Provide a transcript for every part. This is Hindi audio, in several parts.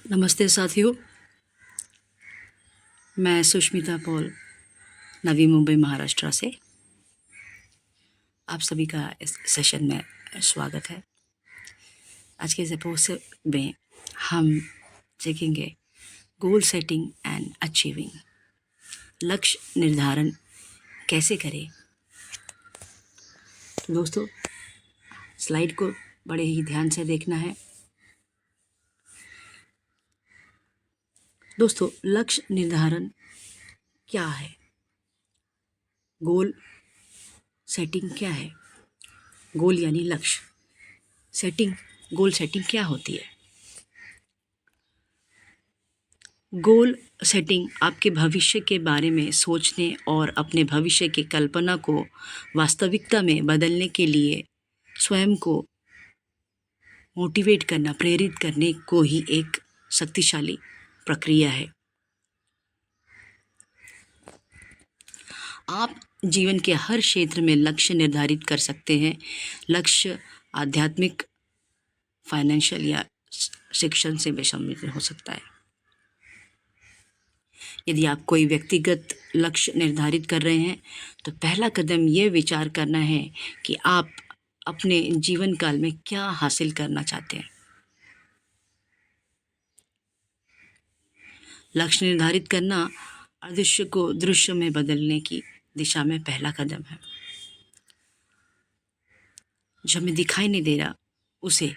नमस्ते साथियों, मैं सुष्मिता पॉल नवी मुंबई महाराष्ट्र से आप सभी का इस सेशन में स्वागत है। आज के इस एपिसोड में हम सीखेंगे गोल सेटिंग एंड अचीविंग। लक्ष्य निर्धारण कैसे करें। तो दोस्तों, स्लाइड को बड़े ही ध्यान से देखना है। दोस्तों, लक्ष्य निर्धारण क्या है, गोल सेटिंग क्या है। गोल यानी लक्ष्य, सेटिंग, गोल सेटिंग क्या होती है। गोल सेटिंग आपके भविष्य के बारे में सोचने और अपने भविष्य की कल्पना को वास्तविकता में बदलने के लिए स्वयं को मोटिवेट करना, प्रेरित करने को ही एक शक्तिशाली प्रक्रिया है। आप जीवन के हर क्षेत्र में लक्ष्य निर्धारित कर सकते हैं। लक्ष्य आध्यात्मिक, फाइनेंशियल या शिक्षण से भी संबंधित हो सकता है। यदि आप कोई व्यक्तिगत लक्ष्य निर्धारित कर रहे हैं तो पहला कदम ये विचार करना है कि आप अपने जीवन काल में क्या हासिल करना चाहते हैं। लक्ष्य निर्धारित करना अदृश्य को दृश्य में बदलने की दिशा में पहला कदम है। जो हमें दिखाई नहीं दे रहा उसे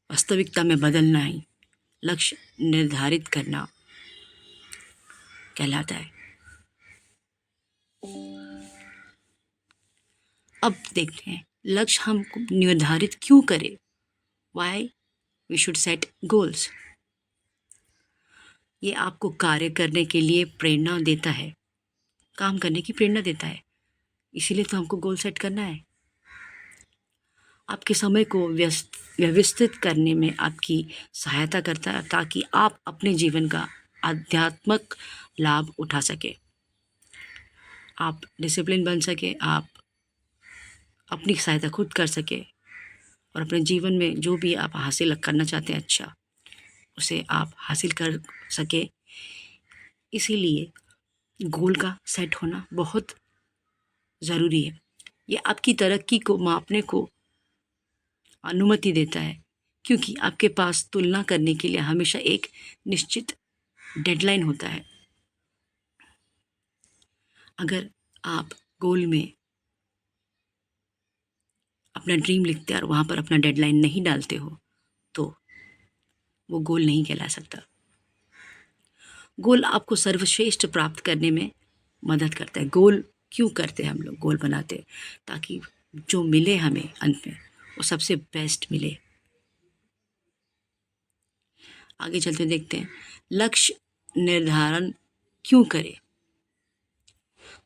वास्तविकता में बदलना ही लक्ष्य निर्धारित करना कहलाता है। अब देखते हैं लक्ष्य हम निर्धारित क्यों करें। Why we should set goals. ये आपको कार्य करने के लिए प्रेरणा देता है, काम करने की प्रेरणा देता है। इसीलिए तो हमको गोल सेट करना है। आपके समय को व्यवस्थित करने में आपकी सहायता करता है ताकि आप अपने जीवन का आध्यात्मिक लाभ उठा सके, आप डिसिप्लिन बन सके, आप अपनी सहायता खुद कर सके और अपने जीवन में जो भी आप हासिल करना चाहते हैं अच्छा, उसे आप हासिल कर सके। इसीलिए गोल का सेट होना बहुत ज़रूरी है। ये आपकी तरक्की को मापने को अनुमति देता है क्योंकि आपके पास तुलना करने के लिए हमेशा एक निश्चित डेडलाइन होता है। अगर आप गोल में अपना ड्रीम लिखते हैं और वहाँ पर अपना डेडलाइन नहीं डालते हो तो वो गोल नहीं कहला सकता। गोल आपको सर्वश्रेष्ठ प्राप्त करने में मदद करता है। गोल क्यों करते हैं हम लोग, गोल बनाते हैं ताकि जो मिले हमें अंत में वो सबसे बेस्ट मिले। आगे चलते देखते हैं लक्ष्य निर्धारण क्यों करें।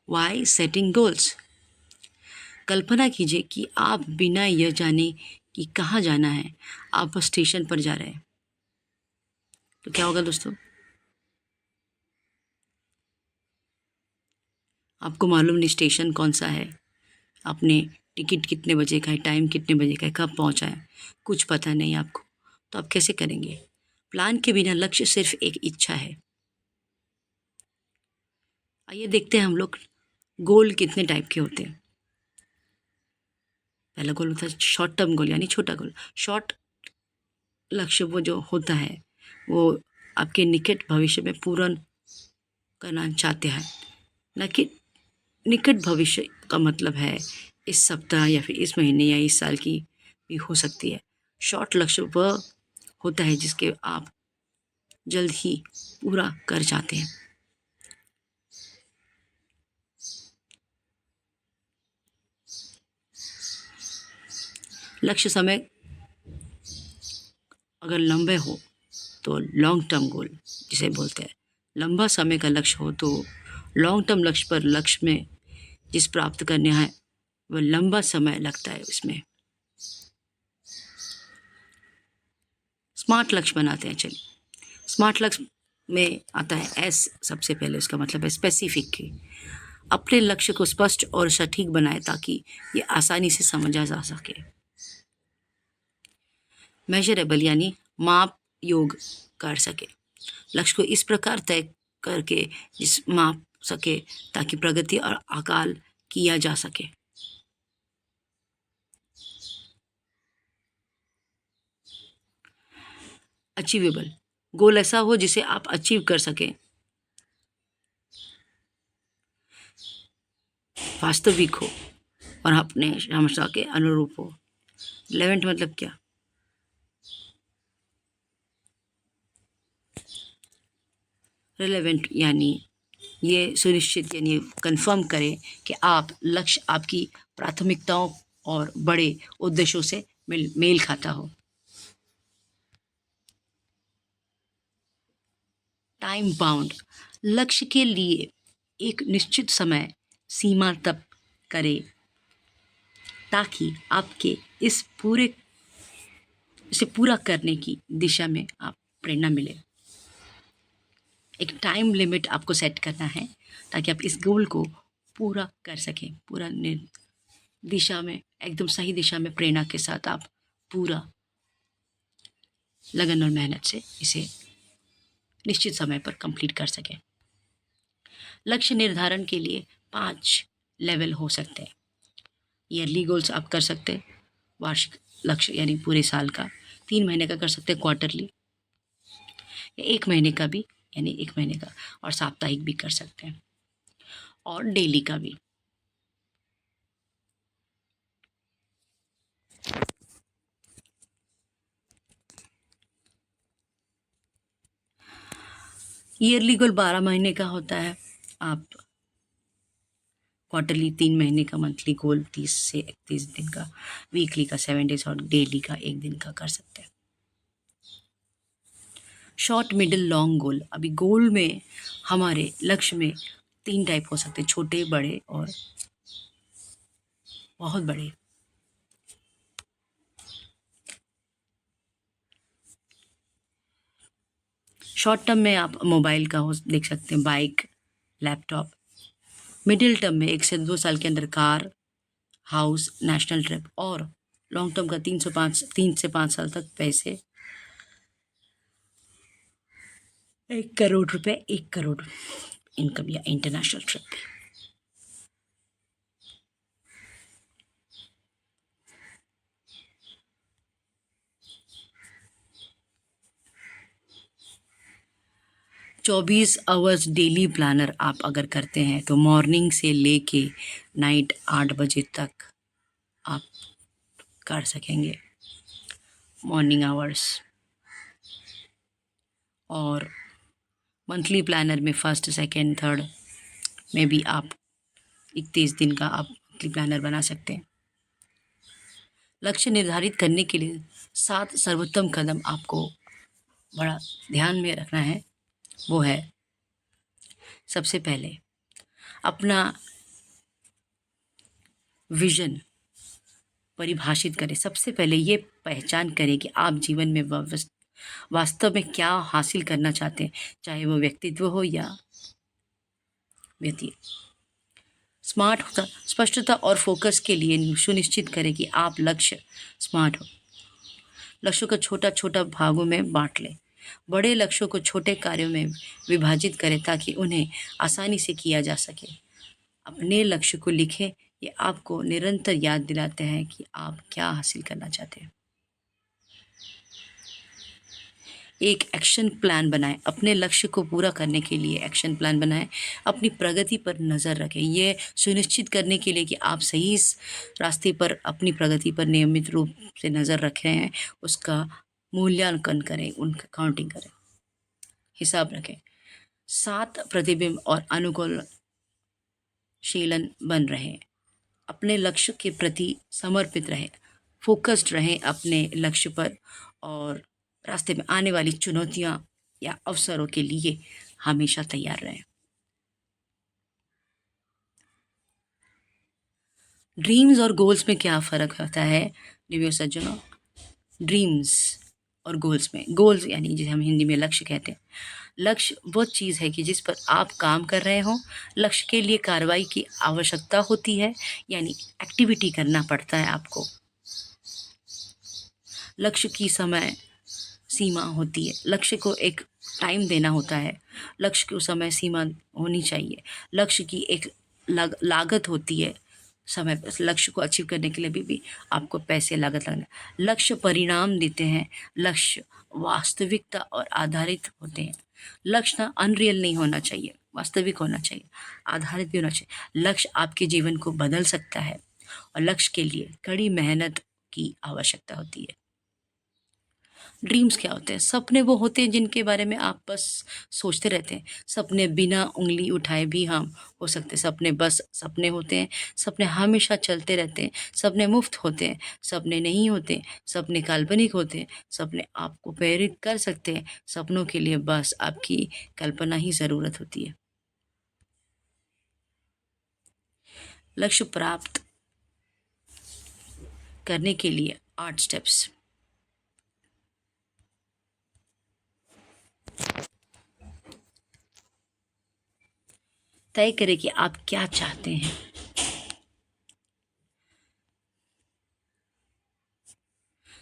Y setting goals. कल्पना कीजिए कि आप बिना यह जाने कि कहाँ जाना है आप बस स्टेशन पर जा रहे हैं, तो क्या होगा दोस्तों। आपको मालूम नहीं स्टेशन कौन सा है, आपने टिकट कितने बजे का है, टाइम कितने बजे का है, कब पहुंचा है, कुछ पता नहीं आपको, तो आप कैसे करेंगे। प्लान के बिना लक्ष्य सिर्फ एक इच्छा है। आइए देखते हैं हम लोग गोल कितने टाइप के होते हैं। पहला गोल होता है शॉर्ट टर्म गोल यानी छोटा गोल। शॉर्ट लक्ष्य वो जो होता है वो आपके निकट भविष्य में पूर्ण करना चाहते हैं, न कि निकट भविष्य का मतलब है इस सप्ताह या फिर इस महीने या इस साल की भी हो सकती है। शॉर्ट लक्ष्य वह होता है जिसके आप जल्द ही पूरा कर जाते हैं। लक्ष्य समय अगर लंबे हो तो लॉन्ग टर्म गोल जिसे बोलते हैं। लंबा समय का लक्ष्य हो तो लॉन्ग टर्म लक्ष्य पर लक्ष्य में जिस प्राप्त करने है वह लंबा समय लगता है। इसमें स्मार्ट लक्ष्य बनाते हैं। चलिए, स्मार्ट लक्ष्य में आता है एस, सबसे पहले उसका मतलब है स्पेसिफिक की। अपने लक्ष्य को स्पष्ट और सटीक बनाए ताकि ये आसानी से समझा जा सके। मेजरेबल यानी माप योग्य कर सके। लक्ष्य को इस प्रकार तय करके जिस माप सके ताकि प्रगति और आकाल किया जा सके। अचीवेबल गोल ऐसा हो जिसे आप अचीव कर सकें। वास्तविक हो और अपने क्षमता के अनुरूप हो। रिलेवेंट मतलब क्या? रिलेवेंट यानी ये सुनिश्चित यानी कंफर्म करें कि आप लक्ष्य आपकी प्राथमिकताओं और बड़े उद्देश्यों से मेल खाता हो। टाइम बाउंड लक्ष्य के लिए एक निश्चित समय सीमा तक करें ताकि आपके इसे पूरा करने की दिशा में आप प्रेरणा मिले। एक टाइम लिमिट आपको सेट करना है ताकि आप इस गोल को पूरा कर सकें। पूरा दिशा में एकदम सही दिशा में प्रेरणा के साथ आप पूरा लगन और मेहनत से इसे निश्चित समय पर कंप्लीट कर सकें। लक्ष्य निर्धारण के लिए 5 लेवल हो सकते हैं। ईयरली गोल्स आप कर सकते हैं, वार्षिक लक्ष्य यानी पूरे साल का। 3 महीने का कर सकते हैं, क्वार्टरली, या 1 महीने का भी यानी 1 महीने का, और साप्ताहिक भी कर सकते हैं, और डेली का भी। ईयरली गोल 12 महीने का होता है। आप क्वार्टरली 3 महीने का, मंथली गोल 30 से 31 दिन का, वीकली का 7 डेज और डेली का 1 दिन का कर सकते हैं। शॉर्ट, मिडिल, लॉन्ग गोल। अभी गोल में हमारे लक्ष्य में 3 टाइप हो सकते हैं, छोटे, बड़े और बहुत बड़े। शॉर्ट टर्म में आप मोबाइल का हो देख सकते हैं, बाइक, लैपटॉप। मिडिल टर्म में 1 से 2 साल के अंदर कार, हाउस, नेशनल ट्रिप। और लॉन्ग टर्म का 3 से 5 साल तक पैसे, 1 करोड़ रुपए, 1 करोड़ इनकम या इंटरनेशनल ट्रिप भी। चौबीस आवर्स डेली प्लानर आप अगर करते हैं तो मॉर्निंग से लेके नाइट 8 बजे तक आप कर सकेंगे मॉर्निंग आवर्स। और मंथली प्लानर में फर्स्ट, सेकेंड, थर्ड में भी आप 31 दिन का आप मंथली प्लानर बना सकते हैं। लक्ष्य निर्धारित करने के लिए 7 सर्वोत्तम कदम आपको बड़ा ध्यान में रखना है। वो है, सबसे पहले अपना विजन परिभाषित करें। सबसे पहले ये पहचान करें कि आप जीवन में वास्तव में क्या हासिल करना चाहते हैं, चाहे वो व्यक्तित्व हो या व्यक्ति। स्पष्टता और फोकस के लिए सुनिश्चित करें कि आप लक्ष्य स्मार्ट हो। लक्ष्यों को छोटा छोटा भागों में बांट लें। बड़े लक्ष्यों को छोटे कार्यों में विभाजित करें ताकि उन्हें आसानी से किया जा सके। अपने लक्ष्य को लिखें, ये आपको निरंतर याद दिलाते हैं कि आप क्या हासिल करना चाहते हैं। एक एक्शन प्लान बनाएं। अपने लक्ष्य को पूरा करने के लिए एक्शन प्लान बनाएं। अपनी प्रगति पर नज़र रखें, ये सुनिश्चित करने के लिए कि आप सही रास्ते पर अपनी प्रगति पर नियमित रूप से नज़र रखें हैं, उसका मूल्यांकन करें, उनका काउंटिंग करें, हिसाब रखें। 7 प्रतिबिंब और अनुकूलशीलन बन रहें। अपने लक्ष्य के प्रति समर्पित रहें, फोकस्ड रहें अपने लक्ष्य पर, और रास्ते में आने वाली चुनौतियां या अवसरों के लिए हमेशा तैयार रहें। ड्रीम्स और गोल्स में क्या फ़र्क होता है दिव्य सज्जनों? ड्रीम्स और गोल्स में, गोल्स यानी जिसे हम हिंदी में लक्ष्य कहते हैं। लक्ष्य वो चीज़ है कि जिस पर आप काम कर रहे हों। लक्ष्य के लिए कार्रवाई की आवश्यकता होती है, यानी एक्टिविटी करना पड़ता है आपको। लक्ष्य की समय सीमा होती है, लक्ष्य को एक टाइम देना होता है, लक्ष्य को समय सीमा होनी चाहिए, लक्ष्य की एक लागत होती है, समय पर लक्ष्य को अचीव करने के लिए भी आपको पैसे लागत लगना। लक्ष्य परिणाम देते हैं, लक्ष्य वास्तविकता और आधारित होते हैं। लक्ष्य ना अनरियल नहीं होना चाहिए, वास्तविक होना चाहिए, आधारित भी होना चाहिए। लक्ष्य आपके जीवन को बदल सकता है और लक्ष्य के लिए कड़ी मेहनत की आवश्यकता होती है। ड्रीम्स क्या होते हैं? सपने वो होते हैं जिनके बारे में आप बस सोचते रहते हैं। सपने बिना उँगली उठाए भी हम हो सकते हैं। सपने बस सपने होते हैं। सपने हमेशा चलते रहते हैं। सपने मुफ्त होते हैं। सपने नहीं होते। सपने काल्पनिक होते हैं। सपने आपको प्रेरित कर सकते हैं। सपनों के लिए बस आपकी कल्पना ही ज़रूरत होती है। लक्ष्य प्राप्त करने के लिए 8 स्टेप्स। तय करें कि आप क्या चाहते हैं।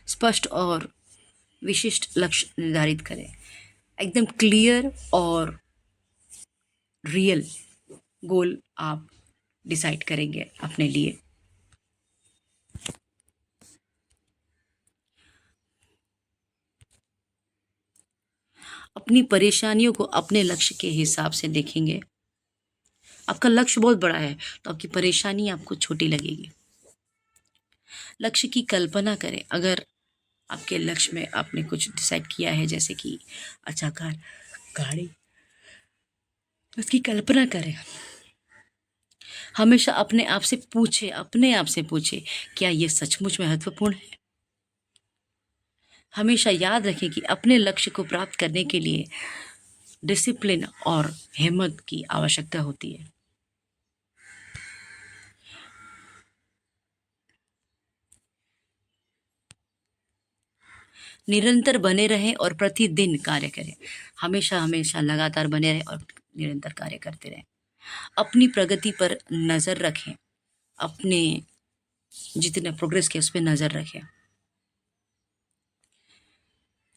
स्पष्ट और विशिष्ट लक्ष्य निर्धारित करें। एकदम क्लियर और रियल गोल आप डिसाइड करेंगे अपने लिए। अपनी परेशानियों को अपने लक्ष्य के हिसाब से देखेंगे। आपका लक्ष्य बहुत बड़ा है तो आपकी परेशानी आपको छोटी लगेगी। लक्ष्य की कल्पना करें। अगर आपके लक्ष्य में आपने कुछ डिसाइड किया है, जैसे कि अच्छा गाड़ी, उसकी कल्पना करें। हमेशा अपने आप से पूछे, क्या ये सचमुच महत्वपूर्ण है? हमेशा याद रखें कि अपने लक्ष्य को प्राप्त करने के लिए डिसिप्लिन और हिम्मत की आवश्यकता होती है। निरंतर बने रहें और प्रतिदिन कार्य करें। हमेशा हमेशा लगातार बने रहें और निरंतर कार्य करते रहें। अपनी प्रगति पर नज़र रखें। अपने जितने प्रोग्रेस किया उस पर नज़र रखें।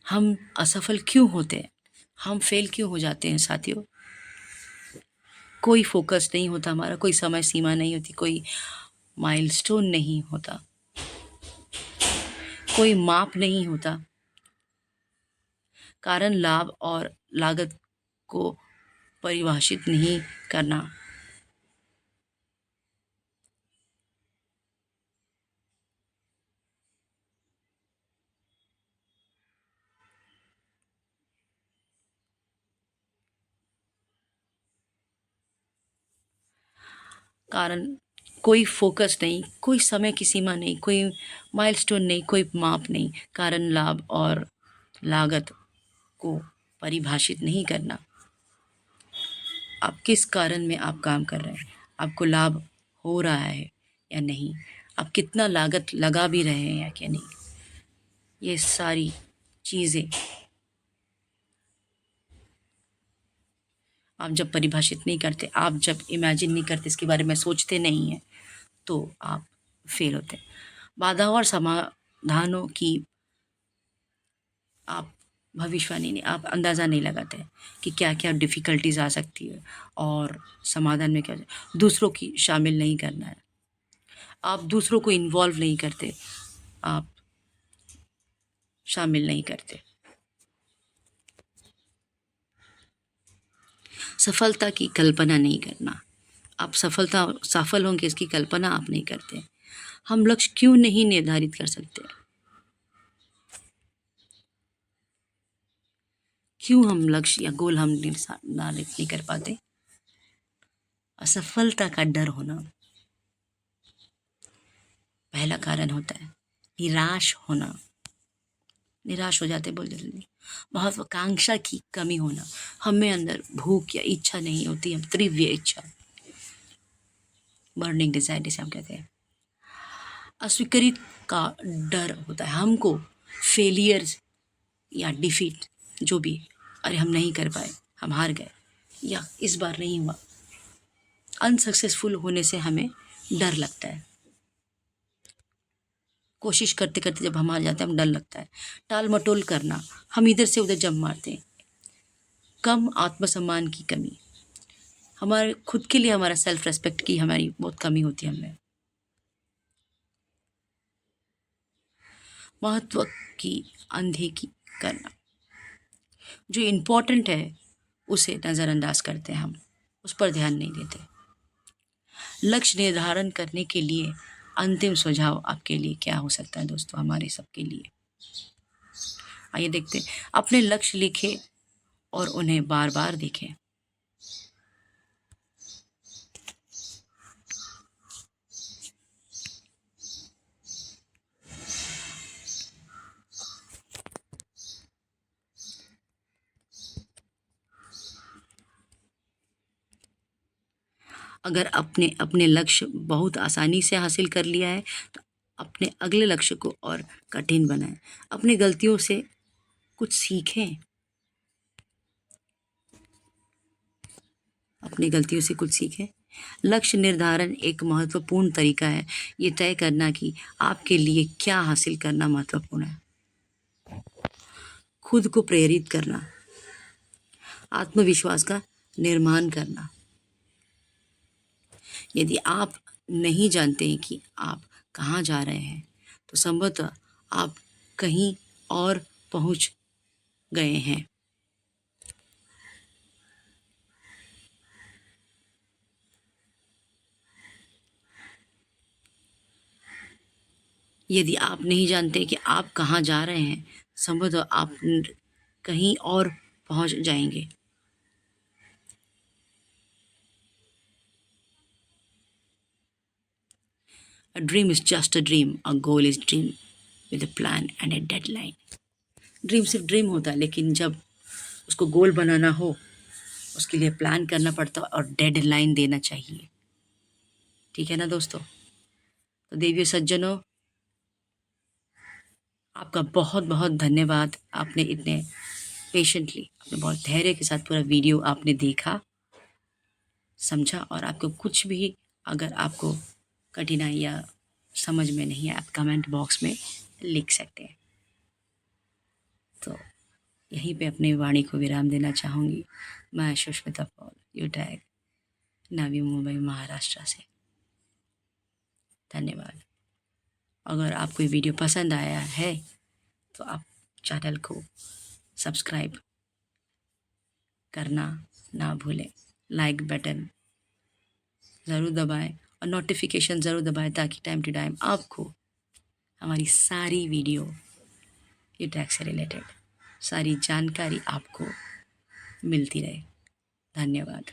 हम असफल क्यों होते हैं? हम फेल क्यों हो जाते हैं साथियों? कोई फोकस नहीं होता हमारा, कोई समय सीमा नहीं होती, कोई माइलस्टोन नहीं होता, कोई माप नहीं होता। कारण लाभ और लागत को परिभाषित नहीं करना। कारण कोई फोकस नहीं, कोई समय की सीमा नहीं, कोई माइलस्टोन नहीं, कोई माप नहीं। कारण लाभ और लागत को परिभाषित नहीं करना। आप किस कारण में आप काम कर रहे हैं, आपको लाभ हो रहा है या नहीं, आप कितना लागत लगा भी रहे हैं या क्या नहीं, ये सारी चीज़ें आप जब परिभाषित नहीं करते, आप जब इमेजिन नहीं करते, इसके बारे में सोचते नहीं हैं, तो आप फेल होते हैं। बाधाओं और समाधानों की आप भविष्यवाणी नहीं, आप अंदाज़ा नहीं लगाते कि क्या क्या डिफ़िकल्टीज आ सकती है और समाधान में क्या हो जाए। दूसरों की शामिल नहीं करना है, आप दूसरों को इन्वॉल्व नहीं करते, आप शामिल नहीं करते। सफलता की कल्पना नहीं करना। आप सफल होंगे इसकी कल्पना आप नहीं करते। हम लक्ष्य क्यों नहीं निर्धारित कर सकते? क्यों हम लक्ष्य या गोल हम निर्धारित नहीं कर पाते? असफलता का डर होना पहला कारण होता है। निराश होना, निराश हो जाते बहुत जल्दी। महत्वाकांक्षा की कमी होना, हमें अंदर भूख या इच्छा नहीं होती, हम तीव्र इच्छा, बर्निंग डिजायर जिसे हम कहते हैं। अस्वीकृत का डर होता है हमको, फेलियर या डिफीट जो भी, अरे हम नहीं कर पाए, हम हार गए या इस बार नहीं हुआ, अनसक्सेसफुल होने से हमें डर लगता है। कोशिश करते करते जब हम हार जाते हैं, हम डर लगता है। टाल मटोल करना, हम इधर से उधर जंप मारते हैं। कम आत्मसम्मान की कमी, हमारे खुद के लिए हमारा सेल्फ रेस्पेक्ट की हमारी बहुत कमी होती है हमें। महत्व की अनदेखी करना, जो इम्पोर्टेंट है उसे नज़रअंदाज करते हैं हम, उस पर ध्यान नहीं देते। लक्ष्य निर्धारण करने के लिए अंतिम सुझाव आपके लिए क्या हो सकता है दोस्तों, हमारे सबके लिए? आइए देखते हैं। अपने लक्ष्य लिखें और उन्हें बार बार देखें। अगर अपने अपने लक्ष्य बहुत आसानी से हासिल कर लिया है तो अपने अगले लक्ष्य को और कठिन बनाएं। अपनी गलतियों से कुछ सीखें, अपनी गलतियों से कुछ सीखें। लक्ष्य निर्धारण एक महत्वपूर्ण तरीका है ये तय करना कि आपके लिए क्या हासिल करना महत्वपूर्ण है। खुद को प्रेरित करना, आत्मविश्वास का निर्माण करना। यदि आप नहीं जानते हैं कि आप कहाँ जा रहे हैं तो संभवतः आप कहीं और पहुंच गए हैं। यदि आप नहीं जानते कि आप कहाँ जा रहे हैं, संभवतः आप कहीं और पहुंच जाएंगे। A dream is just a dream. A goal is dream with a plan and a deadline. Dream सिर्फ ड्रीम होता है, लेकिन जब उसको गोल बनाना हो उसके लिए प्लान करना पड़ता है और डेडलाइन देना चाहिए। ठीक है ना दोस्तों? तो देवियों सज्जनों, आपका बहुत बहुत धन्यवाद। आपने इतने पेशेंटली, आपने बहुत धैर्य के साथ पूरा वीडियो आपने देखा, समझा, और आपको कुछ भी अगर आपको कठिनाई या समझ में नहीं है, आप कमेंट बॉक्स में लिख सकते हैं। तो यहीं पे अपनी वाणी को विराम देना चाहूँगी। मैं सुष्मिता पॉल, यूटैग, नवी मुंबई, महाराष्ट्र से। धन्यवाद। अगर आपको ये वीडियो पसंद आया है तो आप चैनल को सब्सक्राइब करना ना भूलें। लाइक बटन ज़रूर दबाएं और नोटिफिकेशन ज़रूर दबाएं ताकि टाइम टू टाइम आपको हमारी सारी वीडियो यूटैग से रिलेटेड सारी जानकारी आपको मिलती रहे। धन्यवाद।